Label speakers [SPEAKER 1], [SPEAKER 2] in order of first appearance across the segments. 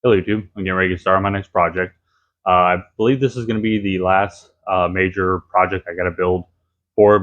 [SPEAKER 1] Hello YouTube, I'm getting ready to start on my next project. I believe this is going to be the last major project I got to build for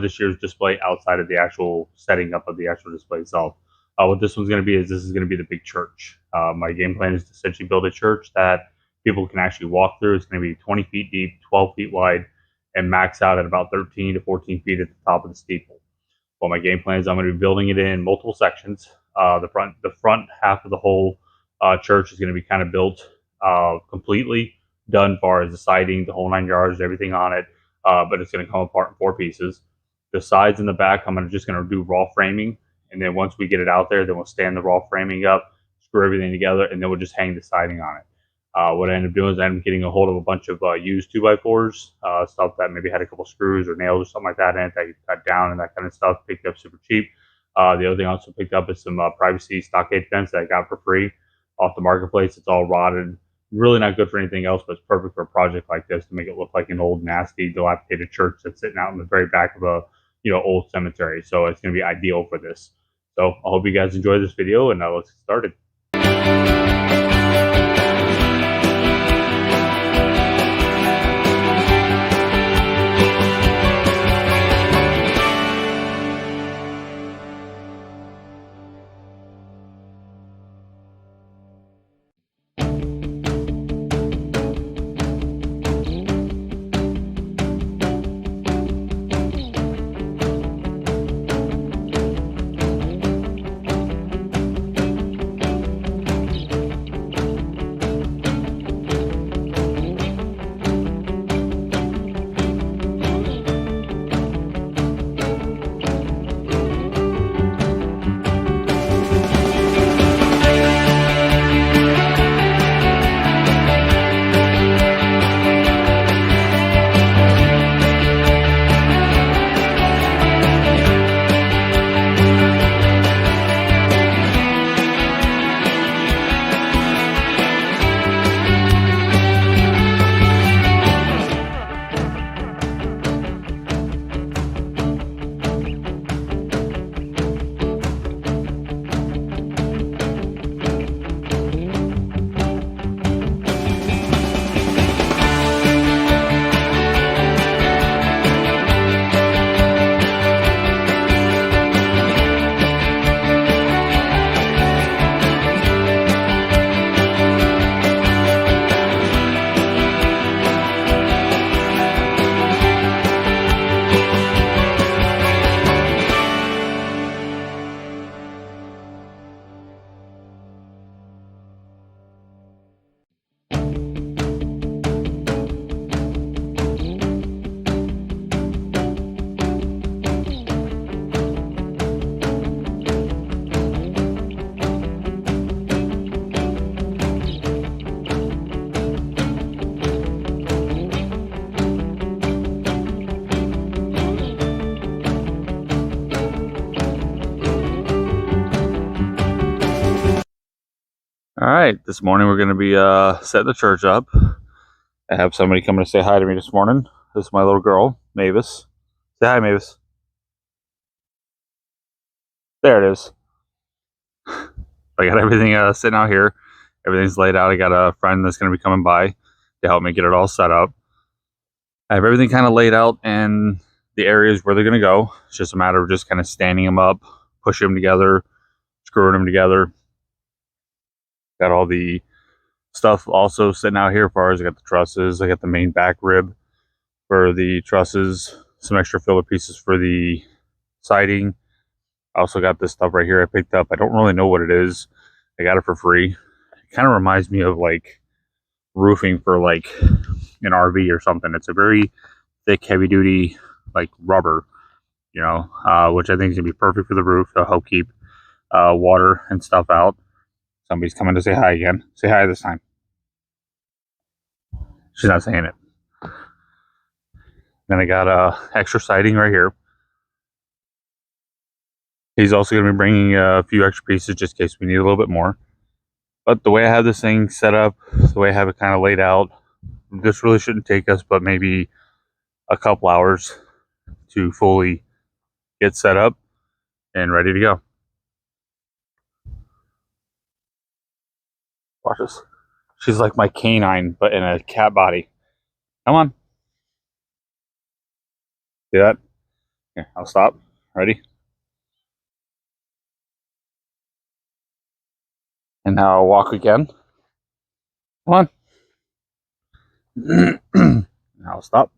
[SPEAKER 1] this year's display outside of the actual setting up of the actual display itself. What this one's going to be is this is going to be the big church. My game plan is to essentially build a church that people can actually walk through. It's going to be 20 feet deep, 12 feet wide, and max out at about 13 to 14 feet at the top of the steeple. Well, my game plan is I'm going to be building it in multiple sections. The front half of the whole church is going to be kind of built completely, done as far as the siding, the whole 9 yards, everything on it. But it's going to come apart in four pieces. The sides and the back, just going to do raw framing, and then once we get it out there, then we'll stand the raw framing up, screw everything together, and then we'll just hang the siding on it. What I ended up doing is I ended up getting a hold of a bunch of used 2x4s, stuff that maybe had a couple screws or nails or something like that in it that you cut down and that kind of stuff, picked up super cheap. The other thing I also picked up is some privacy stockade fence that I got for free off the marketplace. It's all rotted, really not good for anything else, but it's perfect for a project like this to make it look like an old, nasty, dilapidated church that's sitting out in the very back of a old cemetery. So it's going to be ideal for this. So I hope you guys enjoy this video, and let's get started. All right, this morning we're going to be setting the church up. I have somebody coming to say hi to me this morning. This is my little girl, Mavis. Say hi, Mavis. There it is. I got everything sitting out here. Everything's laid out. I got a friend that's going to be coming by to help me get it all set up. I have everything kind of laid out and the areas where they're going to go. It's just a matter of just kind of standing them up, pushing them together, screwing them together. Got all the stuff also sitting out here as far as I got the trusses. I got the main back rib for the trusses, some extra filler pieces for the siding. I also got this stuff right here I picked up. I don't really know what it is. I got it for free. It kind of reminds me of like roofing for like an RV or something. It's a very thick, heavy duty like rubber, which I think is gonna be perfect for the roof to help keep water and stuff out. Somebody's coming to say hi again. Say hi this time. She's not saying it. Then I got extra siding right here. He's also going to be bringing a few extra pieces just in case we need a little bit more. But the way I have this thing set up, the way I have it kind of laid out, this really shouldn't take us but maybe a couple hours to fully get set up and ready to go. Watch this. She's like my canine, but in a cat body. Come on. See that? Here, I'll stop. Ready? And now I'll walk again. Come on. Now I'll stop.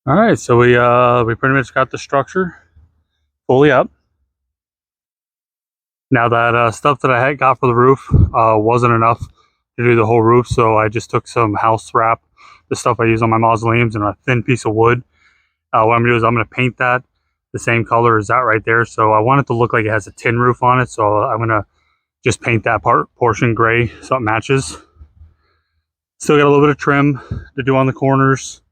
[SPEAKER 1] All right, so we pretty much got the structure fully up. Now that stuff that I had got for the roof wasn't enough to do the whole roof, so I just took some house wrap, the stuff I use on my mausoleums, and a thin piece of wood. What I'm gonna do is I'm gonna paint that the same color as that right there. So I want it to look like it has a tin roof on it. So I'm gonna just paint that portion gray so it matches. Still got a little bit of trim to do on the corners,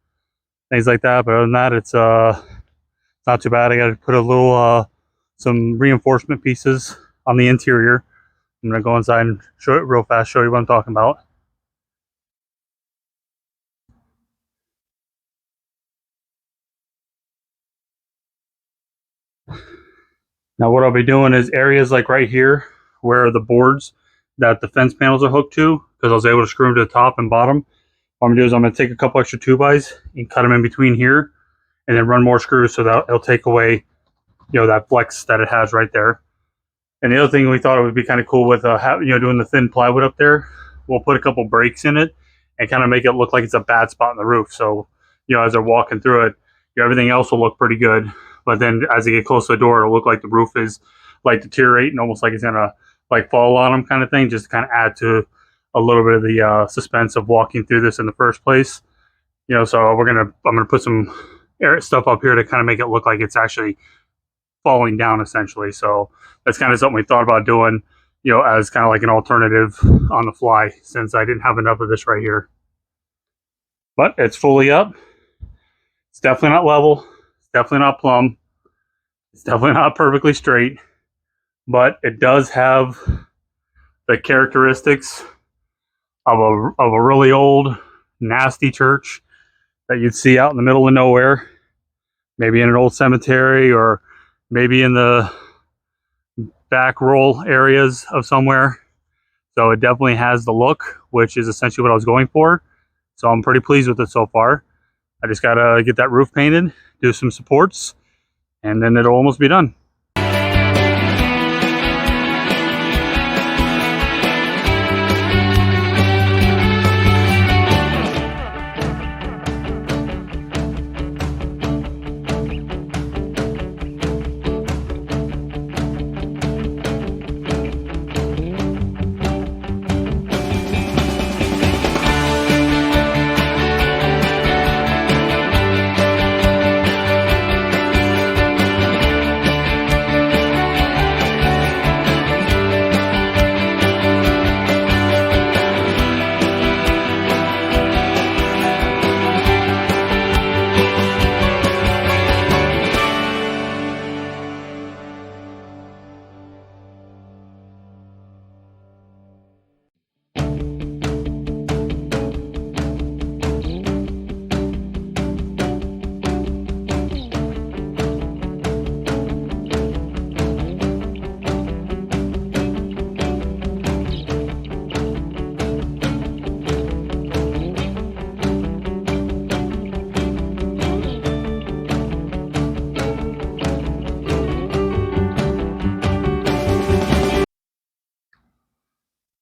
[SPEAKER 1] things like that. But other than that, it's not too bad. I got to put a little some reinforcement pieces on the interior. I'm gonna go inside and show it real fast, show you what I'm talking about. Now what I'll be doing is areas like right here where the boards that the fence panels are hooked to, because I was able to screw them to the top and bottom. What I'm gonna do is I'm gonna take a couple extra 2x and cut them in between here, and then run more screws so that it'll take away, that flex that it has right there. And the other thing we thought it would be kind of cool with doing the thin plywood up there, we'll put a couple breaks in it and kind of make it look like it's a bad spot in the roof. So as they're walking through it, everything else will look pretty good. But then as they get close to the door, it'll look like the roof is like deteriorating, almost like it's gonna like fall on them, kind of thing, just to kind of add to a little bit of the suspense of walking through this in the first place. So I'm gonna put some stuff up here to kind of make it look like it's actually falling down essentially. So that's kind of something we thought about doing, as kind of like an alternative on the fly, since I didn't have enough of this right here. But it's fully up. It's definitely not level. It's definitely not plumb. It's definitely not perfectly straight, but it does have the characteristics of a really old, nasty church that you'd see out in the middle of nowhere, maybe in an old cemetery or maybe in the back rural areas of somewhere. So it definitely has the look, which is essentially what I was going for. So I'm pretty pleased with it so far. I just gotta get that roof painted, do some supports, and then it'll almost be done.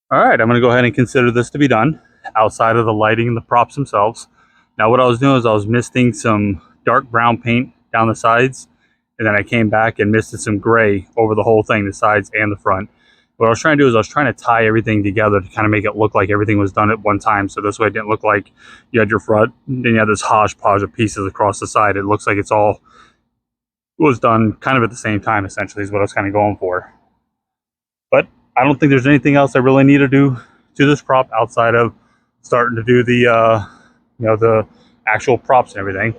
[SPEAKER 1] All right, I'm going to go ahead and consider this to be done outside of the lighting and the props themselves. Now what I was doing is I was misting some dark brown paint down the sides, and then I came back and misted some gray over the whole thing, the sides and the front. What I was trying to do is I was trying to tie everything together to kind of make it look like everything was done at one time. So this way it didn't look like you had your front, then you had this hodgepodge of pieces across the side. It looks like it's all was done kind of at the same time, essentially, is what I was kind of going for. But I don't think there's anything else I really need to do to this prop outside of starting to do the the actual props and everything.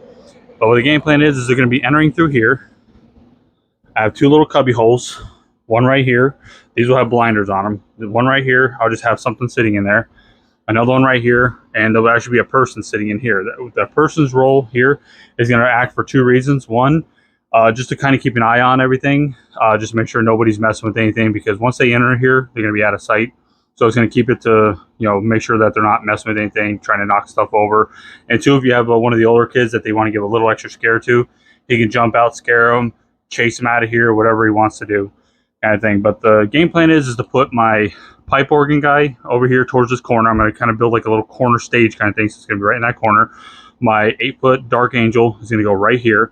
[SPEAKER 1] But what the game plan is they're going to be entering through here. I have two little cubby holes, one right here. These will have blinders on them. The one right here, I'll just have something sitting in there. Another one right here, and there'll actually be a person sitting in here. The person's role here is going to act for two reasons. One, just to kind of keep an eye on everything, just make sure nobody's messing with anything, because once they enter here, they're going to be out of sight. So it's going to keep it to, make sure that they're not messing with anything, trying to knock stuff over. And two, if you have one of the older kids that they want to give a little extra scare to, he can jump out, scare them, chase them out of here, whatever he wants to do, kind of thing. But the game plan is to put my pipe organ guy over here towards this corner. I'm going to kind of build like a little corner stage kind of thing. So it's going to be right in that corner. my 8-foot Dark Angel is going to go right here.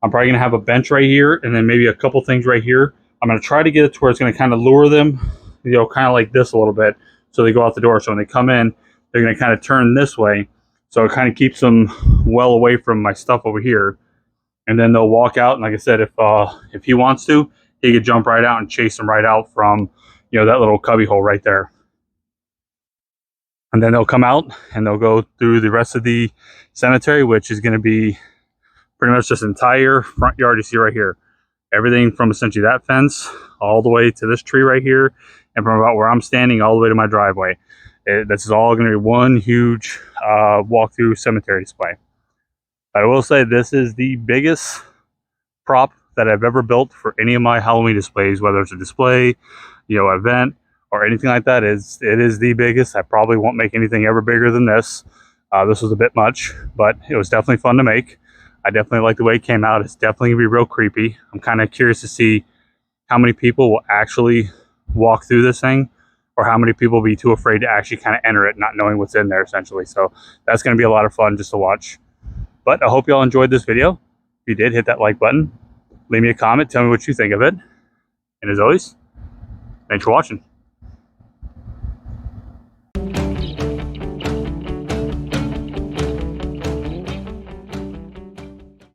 [SPEAKER 1] I'm probably going to have a bench right here, and then maybe a couple things right here. I'm going to try to get it to where it's going to kind of lure them, kind of like this a little bit, so they go out the door. So when they come in, they're going to kind of turn this way, so it kind of keeps them well away from my stuff over here. And then they'll walk out, and like I said, if he wants to, he could jump right out and chase them right out from that little cubby hole right there. And then they'll come out and they'll go through the rest of the cemetery, which is going to be pretty much this entire front yard you see right here. Everything from essentially that fence all the way to this tree right here, and from about where I'm standing all the way to my driveway. This is all going to be one huge walk-through cemetery display. I will say this is the biggest prop that I've ever built for any of my Halloween displays, whether it's a display, event, or anything like that. It is the biggest. I probably won't make anything ever bigger than this. This was a bit much, but it was definitely fun to make. I definitely like the way it came out. It's definitely gonna be real creepy. I'm kind of curious to see how many people will actually walk through this thing, or how many people will be too afraid to actually kind of enter it, not knowing what's in there essentially. So that's gonna be a lot of fun just to watch. But I hope y'all enjoyed this video. If you did, hit that like button. Leave me a comment, tell me what you think of it. And as always, thanks for watching.